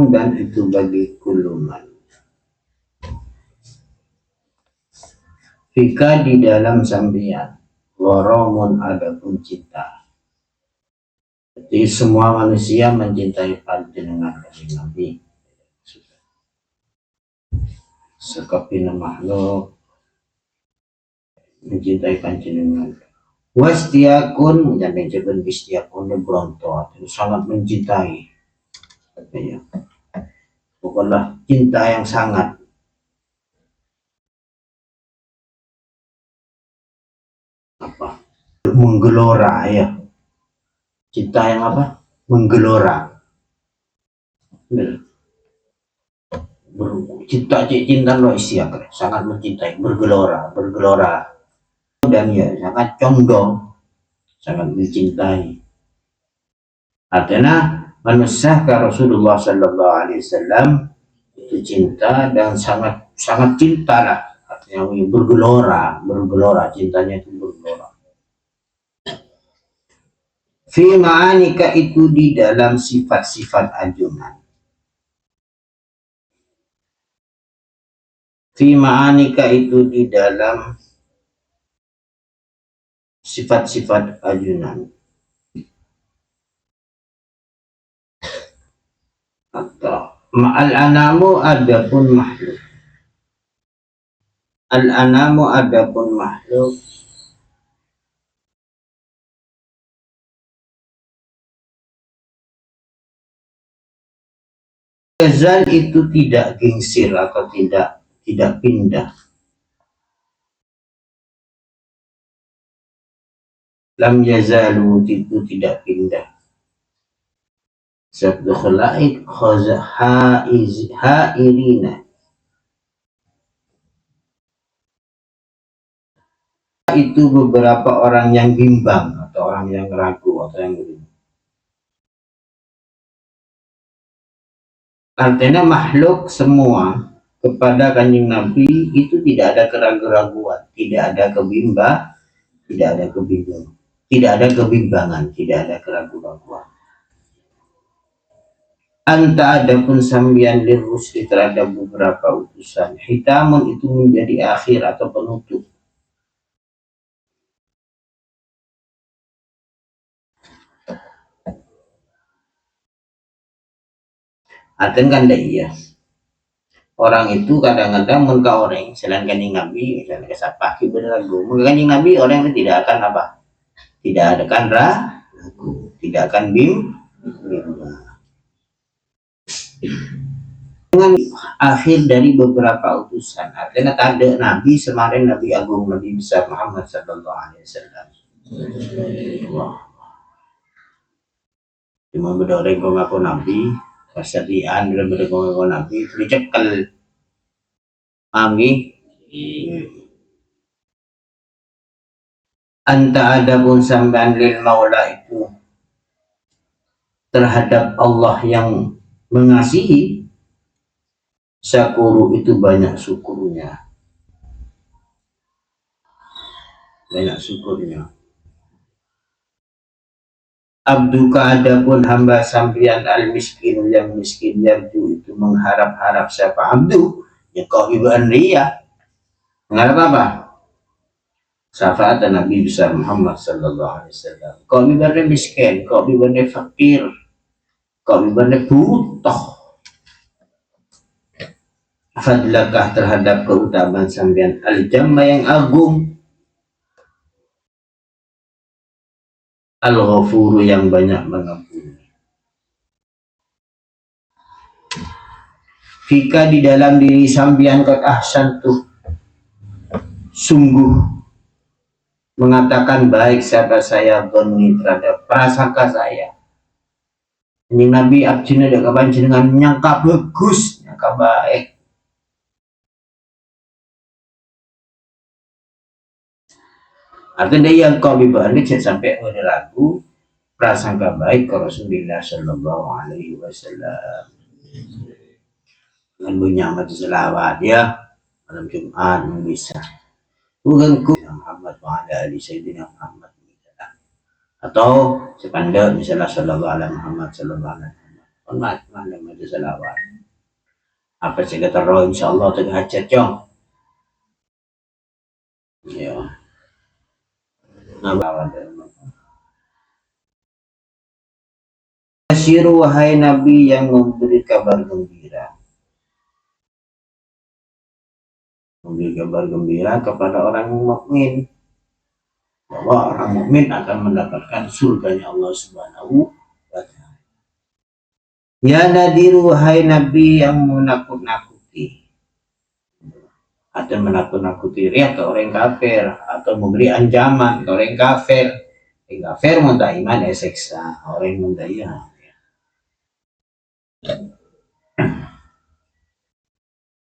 Dan itu bagi kuluman. Fika di dalam sambian waramun adapun cinta. Jadi semua manusia mencintai panjenengan kanjeng Nabi. Sekapina makhluk mencintai panjenengan. Wastiakun menjadi jaban bistiakun berontot sangat mencintai. Katanya, bukanlah cinta yang sangat. Apa? Menggelora ya. Cinta yang apa? Menggelora. Cinta lo istiak, sangat mencintai, bergelora. Dan ya sangat condong, sangat mencintai. Artinya manusia ke Rasulullah Sallallahu Alaihi Wasallam itu cinta dan sangat cinta lah. Artinya bergelora, cintanya itu bergelora. Fi ma'anika itu di dalam sifat-sifat anjuran. Fi ma'anika itu di dalam sifat-sifat ajunan. Atau al-anamu adapun makhluk. Al-anamu adapun makhluk. Yazal itu tidak gingsir atau tidak pindah. Lam yazalu itu tidak pindah. Sabdu khalaik hairina. Itu beberapa orang yang bimbang atau orang yang ragu atau yang begini. Artinya makhluk semua kepada kanjeng Nabi itu tidak ada keraguan, tidak ada kebimbangan, tidak ada keraguan. Anta adapun sambian lirrusli terhadap beberapa utusan, hitamun itu menjadi akhir atau penutup. Artinya kan iya. Orang itu kadang-kadang muka orang selain kanjeng Nabi, misalnya kesapa kiberagu, muka kanjeng Nabi orang itu tidak akan apa? Tidak ada kan ragu, tidak akan dengan akhir dari beberapa utusan. Artinya ada Nabi semarin Nabi Agung Nabi besar Muhammad Sallallahu Alaihi Wasallam. Cuma berdoreng kau ngaku Nabi. Kesediaan benar-benar kau Nabi dicekel anta adapun samban lil maula itu terhadap Allah yang mengasihi, syakuru itu banyak syukurnya. Abduka adapun hamba sambian al miskin yang miskin yarju itu mengharap-harap siapa abdu ya kau ibaan ria mengharap apa? Syafaat Nabi besar Muhammad Sallallahu Alaihi Wasallam. Kau ibaan miskin, kau ibaan fakir, kau ibaan butuh. Fadlakah terhadap keutamaan sambian al-jamma yang agung, al-ghafuru yang banyak mengampuni. Fika di dalam diri sambian kot ahsantu sungguh mengatakan baik siapa saya doni terhadap prasangka saya. Ini Nabi abdina ada kabancin dengan nyangka bagus, nyangka baik. Artinya yang kau balik sampai ada lagu prasangka baik ke Rasulullah Sallallahu Alaihi Wasallam. dengan bunyi amat selawat ya malam Jumat bisa bukan ku Muhammad wa ala ali sayyidina Muhammad atau sepandai misalnya sallallahu alaihi Muhammad sallallahu alaihi Muhammad hormat mana ada selawat apa sih kata roh insyaallah tengah hajat jong ya nabawan Asyiru wahai Nabi yang memberi kabar gembira. Memberi kabar gembira kepada orang mukmin bahwa orang mukmin akan mendapatkan surganya Allah Subhanahu wa taala. Ya Nadiru wahai Nabi yang menakut-nakuti atau menakut-nakuti riak ke orang kafir atau memberi ancaman ke orang kafir. Orang kafir muntah iman seksa orang muntah ya.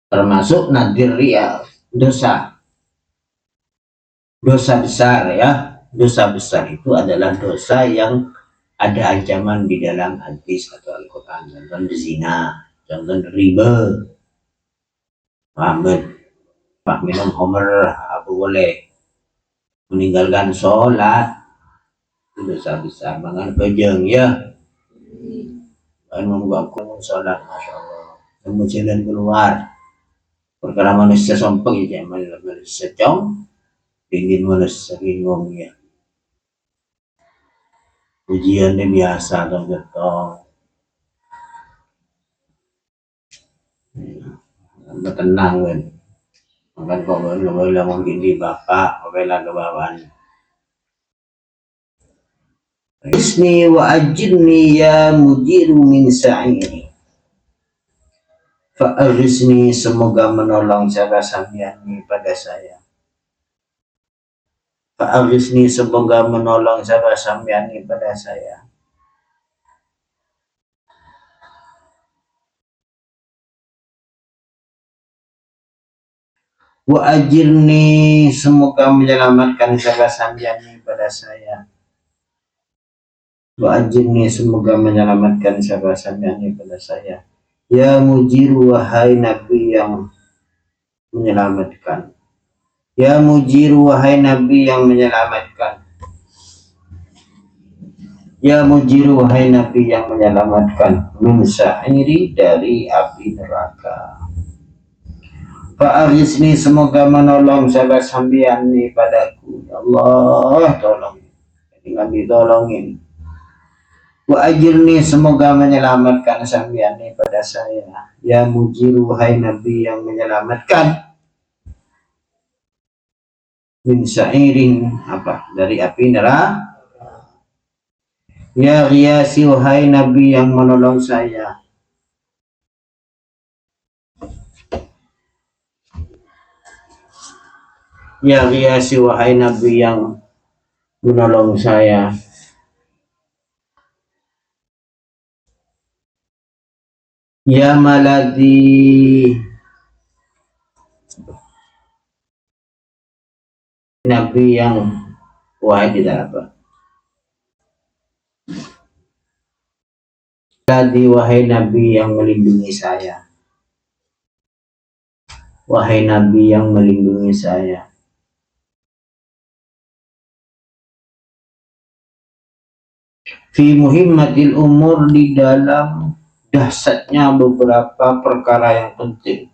Termasuk nadir ria dosa besar ya. Dosa besar itu adalah dosa yang ada ancaman di dalam hadis atau Al-Quran. Contoh zina, contoh riba, Pak minum homer apa boleh, meninggalkan sholat itu dosa besar. Mangan pejeng ya, kan mengganggu sholat, masya Allah. Kemudian keluar, perkara manusia sompeng ya, manusia cong, ingin manusia bingung ya. Ujiannya biasa atau getong. Tenang kan. Makan kau boleh mungkin di bapak, bela kebawan. Isni wa ajirni ya mujiru min sa'iri. Fa'arisni semoga menolong cara samyani pada saya. Fa'arisni semoga menolong cara samyani pada saya. Wa ajirni semoga menyelamatkan cara samyani pada saya. Wa ajirni semoga menyelamatkan cara samyani pada saya. Ya mujiru wahai Nabi yang menyelamatkan. Ya mujiru wahai Nabi yang menyelamatkan. Ya mujiru wahai Nabi yang menyelamatkan min sa'iri dari api neraka. Fa'arisni semoga menolong sahabat sambiani padaku. Ya Allah tolong. Jadi kami tolongin. Wa ajirni semoga menyelamatkan sambiani pada saya. Ya mujiru wahai Nabi yang menyelamatkan min sa'irin apa dari api neraka. Ya Ghiyasi wahai Nabi yang menolong saya. Ya Ghiyasi wahai Nabi yang menolong saya. Ya Maladi Nabi yang wahai tidak apa. Maladi wahai Nabi yang melindungi saya. Wahai Nabi yang melindungi saya. Fi muhimmatil umur di dalam dahsyatnya beberapa perkara yang penting.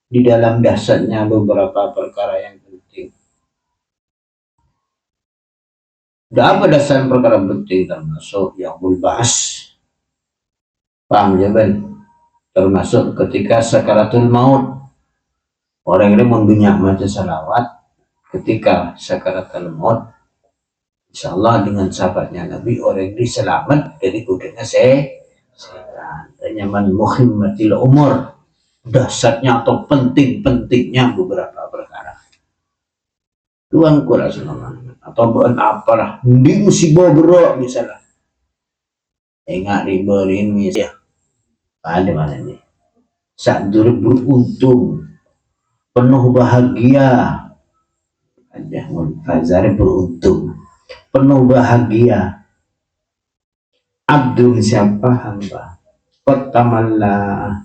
Di dalam dahsyatnya beberapa perkara yang penting. Dan apa dasar perkara penting termasuk yang bulbas? Paham ya Ben? Termasuk ketika sakaratul maut. Orang ini mempunyai baca salawat ketika sakaratul maut. Insyaallah dengan sahabatnya Nabi orang ini selamat dari godanya setan. Nyaman muhimmatil umur. Dasarnya atau penting-pentingnya beberapa perkara. Tuhan ku Rasulullah atau bukan apalah di musibah berat misalnya. Enggak riba ini ya. Ada mana ini? Saat beruntung, penuh bahagia. Ada Fazar beruntung, penuh bahagia. Abdul siapa hamba? Pertamalah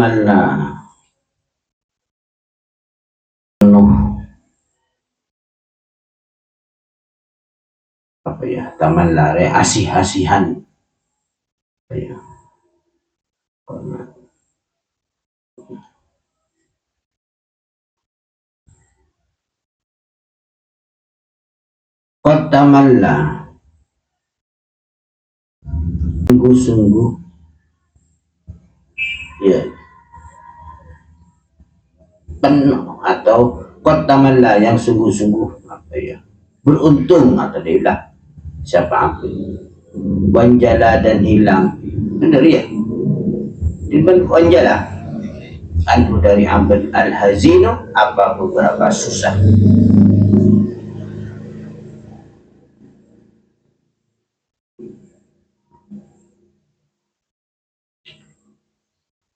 tamanna penuh apa ya, tamanna asih-asihan apa ya, qad tamalla sungguh-sungguh ya penuh, atau qad tamalla yang sungguh-sungguh apa ya, beruntung atau dia siapa aku wanjala dan hilang, benar ya, dibantu wanjala anhu dari ambil al-hazinu apa beberapa susah.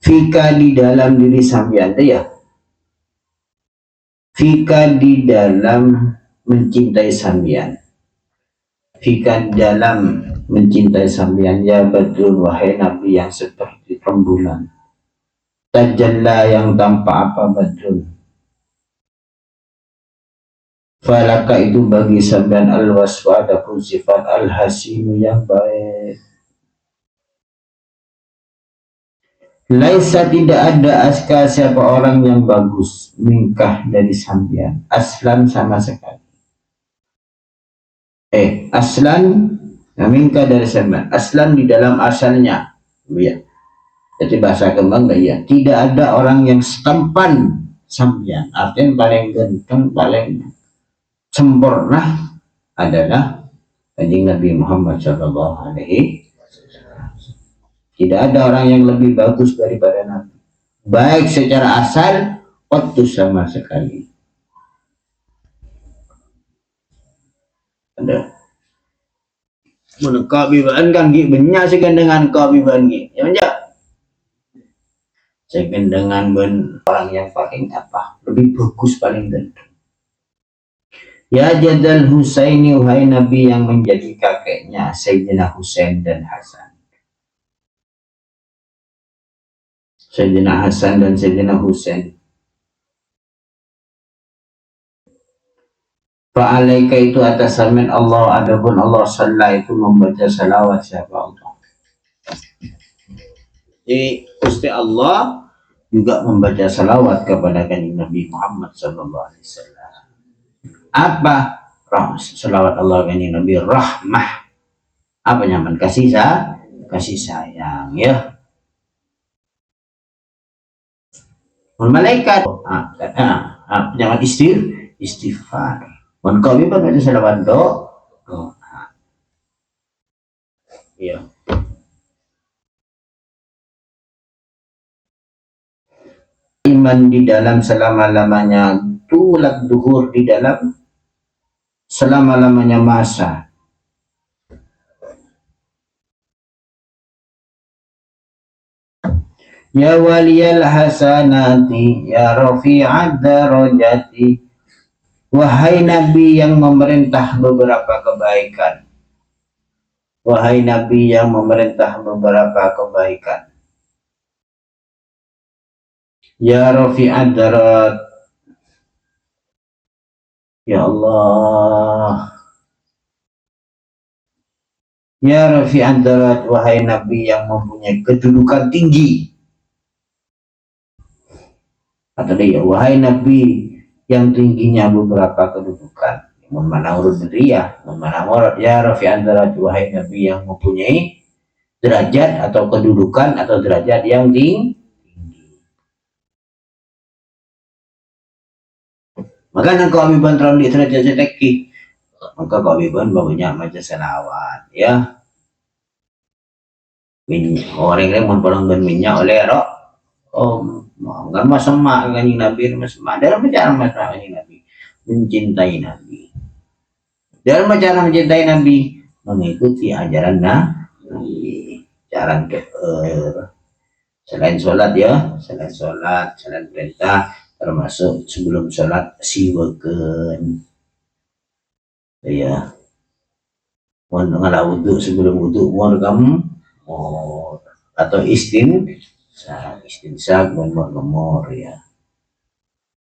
Fika di dalam diri sampean ya, fika di dalam mencintai sampean, fika di dalam mencintai sampean ya Badrun wahai Nabi yang seperti rembulan, tajalla yang tanpa apa Badrun, falaka itu bagi sampean al-waswa adapun sifat al-hasinu yang baik. Laisa tidak ada aska siapa orang yang bagus mingkah dari sampean aslan sama sekali. Aslan mingkah dari sampean aslan di dalam asalnya ya. Jadi bahasa kembang ya, tidak ada orang yang setampan sampean, artinya paling ganteng paling sempurna adalah Kanjeng Nabi Muhammad SAW. Tidak ada orang yang lebih bagus daripada Nabi, baik secara asal waktu sama sekali. Ada menekabibaan kan banyak segan dengan kabibaan ya banyak segan dengan orang yang paling apa lebih bagus paling ganteng. Ya Jadal Husaini wahai Nabi yang menjadi kakeknya Sayyidina Husain dan Hasan. Sayyidina Hasan dan Sayyidina Husain. Fa'alaika itu atas samin Allah, adapun Allah sallallahu itu membaca salawat siapa Allah. Jadi Gusti Allah juga membaca salawat kepada Kanjeng Nabi Muhammad sallallahu alaihi wasallam. Apa? Salawat Allah Kanjeng Nabi rahmah. Apa nyaman kasih sayang ya. Malaikat nyaman istighfar. Mun kau baca salawat doa. Iya. Iman di dalam selama-lamanya, tulak duhur di dalam selama-lamanya masa. Ya waliyal hasanati ya rafi'ad darajati, wahai Nabi yang memerintah beberapa kebaikan, wahai Nabi yang memerintah beberapa kebaikan, ya rafi'ad darajat, ya Allah, ya rafi'ad darajat, wahai Nabi yang mempunyai kedudukan tinggi. Atau dia, wahai Nabi yang tingginya beberapa kedudukan. Mana urut dia, mana urut ya rafi'an darajat, wahai Nabi yang mempunyai derajat atau kedudukan atau derajat yang tinggi. Maka nak kau abiban terlalu di derajat sedeki, maka kau abiban banyak macam selawat ya. Orang yang memperang minyak oleh roh. Enggak sama Kanjeng Nabi, dalam cara Kanjeng Nabi mencintai Nabi, dalam cara mencintai Nabi mengikuti ajaran Nabi, jalan selain sholat ya, selain perintah, termasuk sebelum sholat siwakan ya, mau ngalah wudhu sebelum wudhu mau kamu atau Sa istinsag memor ya.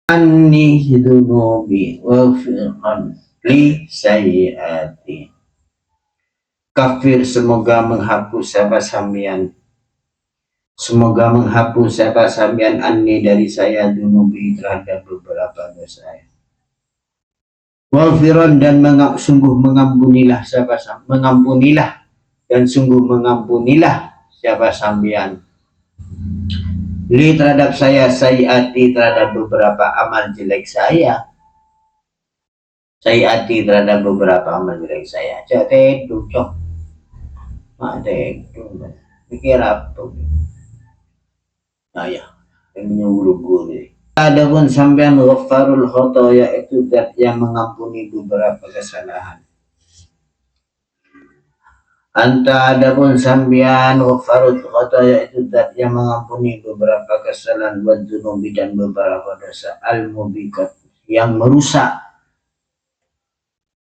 Anni dunubi wa fir'an li sayyati. Kafir semoga menghapus siapa sambian. Semoga menghapus siapa sambian anni dari saya dunubi terhadap beberapa dosa. Wafiron dan sungguh mengampunilah siapa mengampunilah dan sungguh mengampunilah siapa sambian li terhadap saya sayyati terhadap beberapa amal jelek saya sayyati terhadap beberapa amal jelek saya jadi itu cok ada itu pikir apa ayah yang menyuruh nih. Adapun sampean ghaffarul khotoya itu zat yang mengampuni beberapa kesalahan. Anta adapun sampean ghaffarul khotoya itu zat yang mengampuni beberapa kesalahan wa dzunubi dan beberapa dosa al-mubiqat yang merusak.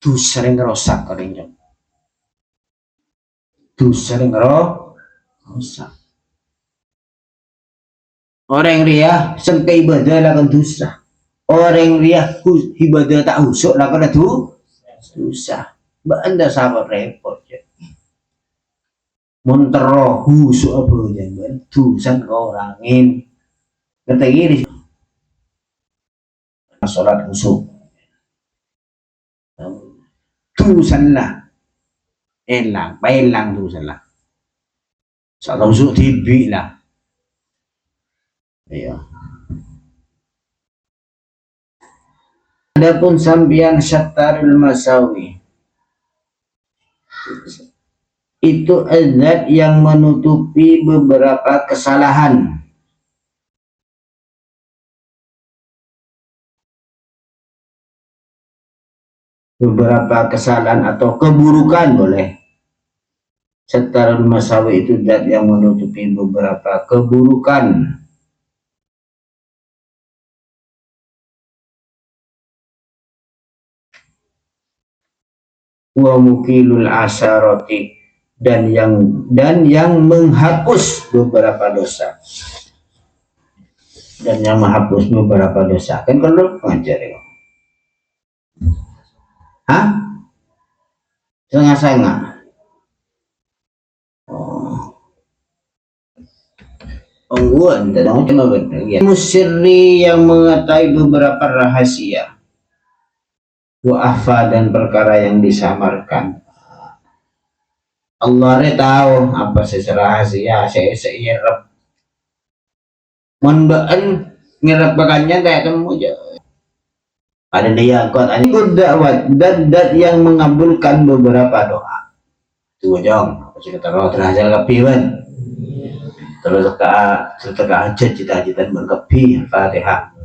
Tu sering rusak kadang. Tu sering rusak. Orang ria sampai ibadah lakukan dosa. Orang ria ibadah tak husuk lakukan dosa. Mbak anda sahabat repot ya. Montero husuk apa jangan dosa orangin. Kata gini. Salat husuk. Dosa lah. Elang dosa lah. Salat husuk tibi lah. Iya. Adapun sambian syattarul masawi itu zat yang menutupi beberapa kesalahan. Beberapa kesalahan atau keburukan boleh. Syattarul masawi itu zat yang menutupi beberapa keburukan. Wa mukilul asarati dan yang menghapus beberapa dosa kan kalau ngajar ya setengah-setengah ongguan dan cuma benar musirri yang mengetahui beberapa rahasia wa'afa dan perkara yang disamarkan. Allah tahu apa rahasia saya irap monbaan ngerapakannya kayak temu aja ada dia kuat ikut dakwat dan yang mengabulkan beberapa doa tuh jong kita taruh terhasil kepiwan terus serta hajat cita-cita berkepi Fatihah.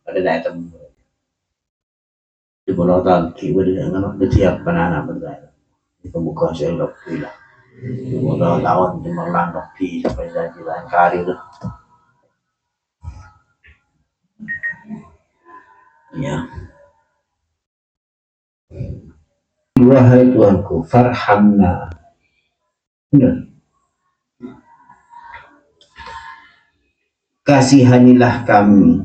Pada datang di penonton kita dengan setiap anak berdaya di pembuka selok gila di penonton tahun cemerlang kopi sampai jalan kari itu ya. Wahai Tuhanku, farhamna. Kasihanilah kami.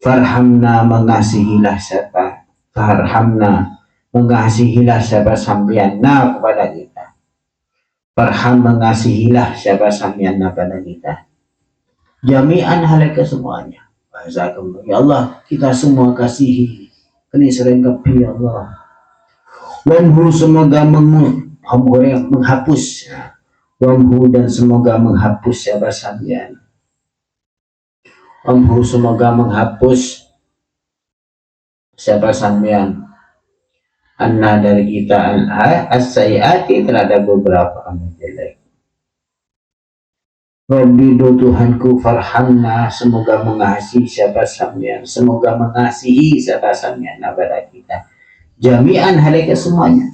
Farhamna mengasihilah siapa? Farhamna mengasihilah siapa sampianna kepada kita. Farham mengasihilah siapa sampianna kepada kita. Jami'an halika semuanya. Bahasa ya Allah, kita semua kasihi. Ini sering kepi ya Allah. Wamhu semoga menghapus. Wamhu dan semoga menghapus siapa sampean. Wamhu semoga menghapus siapa sampean. Anna dari kita as-sayyati terhadap beberapa amal jelek. Rabbi do Tuhanku farhamna semoga mengasihi siapa sampean, semoga mengasihi siapa sampean kepada kita. Jami'an halika semuanya.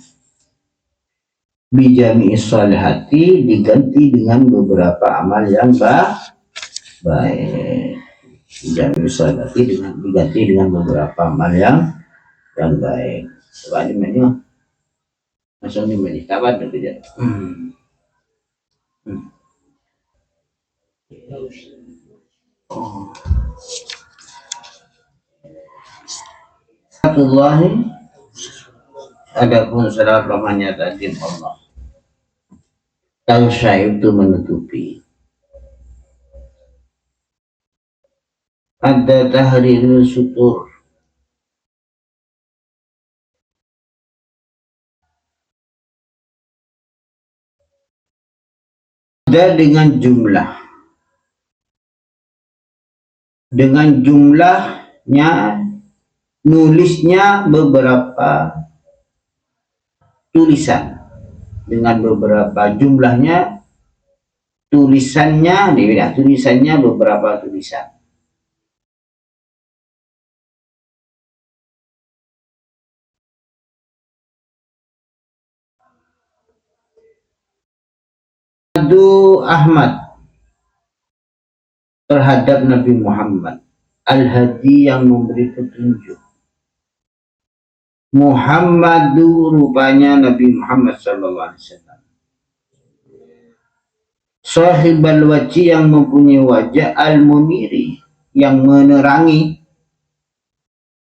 Bijami'i sholihati diganti dengan beberapa amal yang baik. Tidak bisa diganti dengan beberapa amal yang baik. Coba dimana langsung dimana kapan itu ya. Oh. Satullahi adapun salah rahmannya tadi Allah. Tausa itu menutupi. Ada tahrir sutur. Ada dengan jumlahnya nulisnya beberapa tulisan dengan beberapa jumlahnya tulisannya beberapa tulisan. Ahmad terhadap Nabi Muhammad, Al-Hadi yang memberi petunjuk. Muhammadu rupanya Nabi Muhammad sallallahu alaihi wasallam. Sahibal wajhi yang mempunyai wajah, al-muniri yang menerangi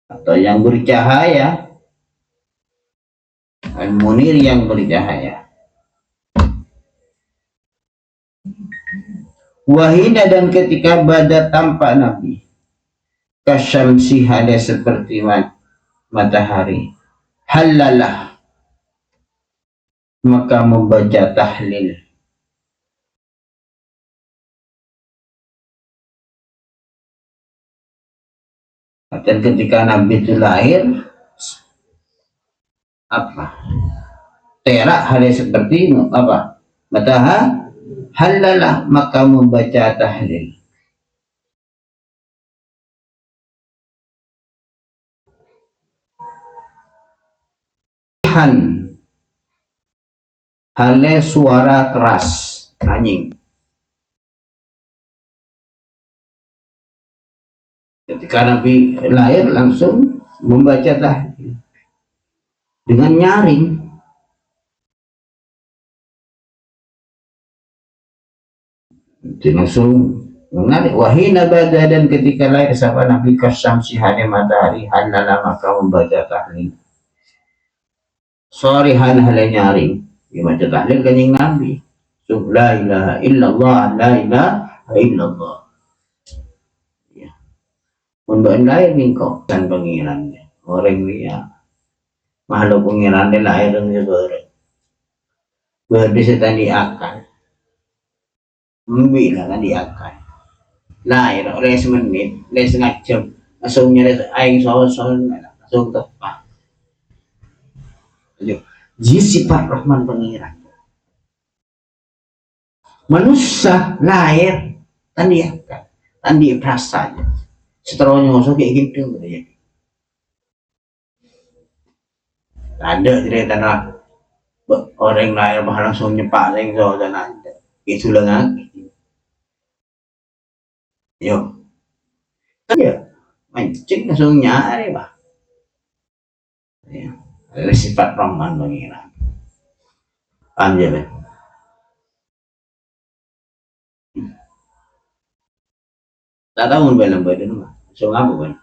atau yang bercahaya. Al-muniri yang bercahaya. Wahina dan ketika badat tampak Nabi, kasyamsi ada seperti matahari, halalah maka membaca tahlil. Dan ketika Nabi itu lahir, apa? Terak hari seperti apa? Matahari, halalah maka membaca tahlil. Hale suara keras, anjing. Ketika Nabi lahir langsung membaca tahlil dengan nyaring. Itu langsung menarik. Wahina bada dan ketika lahir sahabat Nabi kasyamsi hane matahari halala maka membaca tahlil. Sorihan hale nyaring membaca tahlil kanjeng Nabi. La ilaha illallah, la ilaha illallah. Ya. Untuk lahir engkau dan pengirannya orang dia makhluk pengirannya lahir dengan berdiri tadi akal. Mbila kan diakan. Lahir oleh semenit, oleh setengah jam, langsung nyari aing soal langsung tepat. Jadi sifat Rahman pengiran. Manusia lahir tan diakan, tan diperasa aja. Setelah nyosok kayak gitu ya. Ada cerita orang lahir langsung nyepak yang soal dan ada. Itu lagi. Yo, ya, mancing langsung nyari bah. Ya, ada sifat Rahman pengiran. Anjir. Tak tahu belum badan mah. So ngapu kan?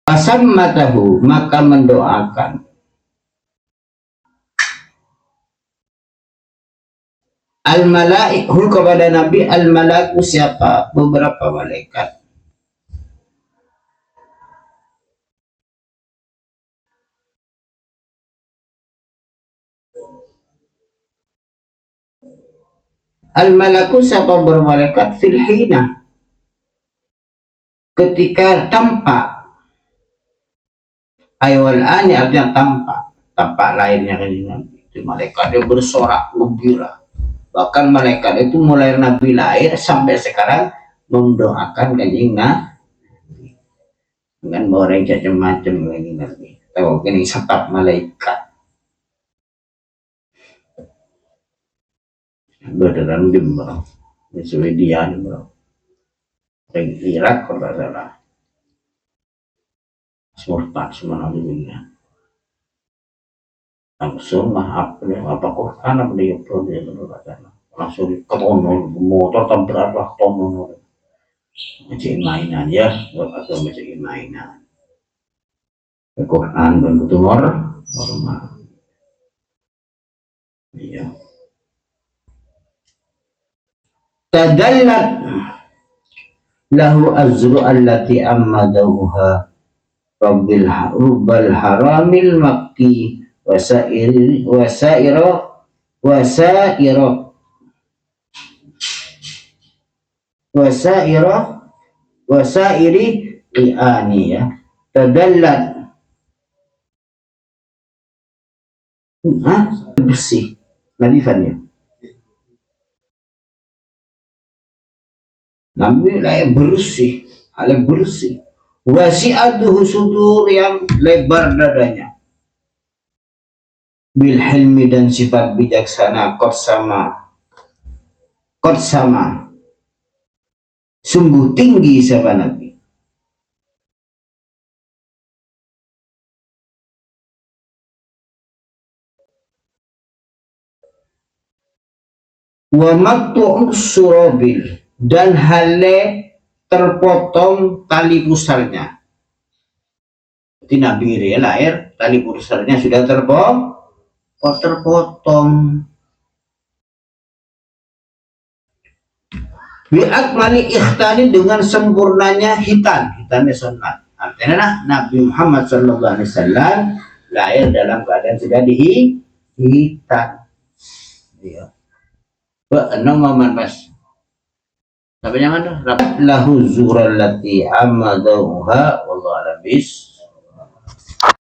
Pasam matahu maka mendoakan. Al-malaikul kepada Nabi al-malaiku siapa? Beberapa malaikat. Al-malaku siapa bermalaikat fil hina ketika tampak ayol ani artinya tampak lahirnya kan itu malaikat dia bersorak gembira. Bahkan malaikat itu mulai Nabi lahir sampai sekarang mendoakan kanjeng Nabi dengan orang macam-macam kanjeng Nabi. Tahu kini setap malaikat beneran gembira Swedian bro. Irak kalau nggak salah. Murtad sebenarnya. Langsung maaf apa Quran apa dia langsung ketonol motor tabrak lah ketonol macain mainan ya atau macain mainan Quran dan tumor normal iya tadallat lahu azru allati ammadauha rubbal haramil makki wasairo wasairi li'ani ya tadallat bersih nadifannya nabi bersih wasi'atuhu sudur yang lebar dadanya bil hilmi dan sifat bijaksana kot sama sungguh tinggi siapa Nabi wa maqtu'us surabil dan hale terpotong tali pusarnya. Jadi Nabi lahir tali pusarnya sudah terpotong. Biat mali ikhtani dengan sempurnanya hitannya sunat. Artinya Nabi Muhammad SAW lahir dalam keadaan sudah hitan. Ya. Nama mas. Sampai yang mana? Lahu zural lati amadauha wallahu alam bis.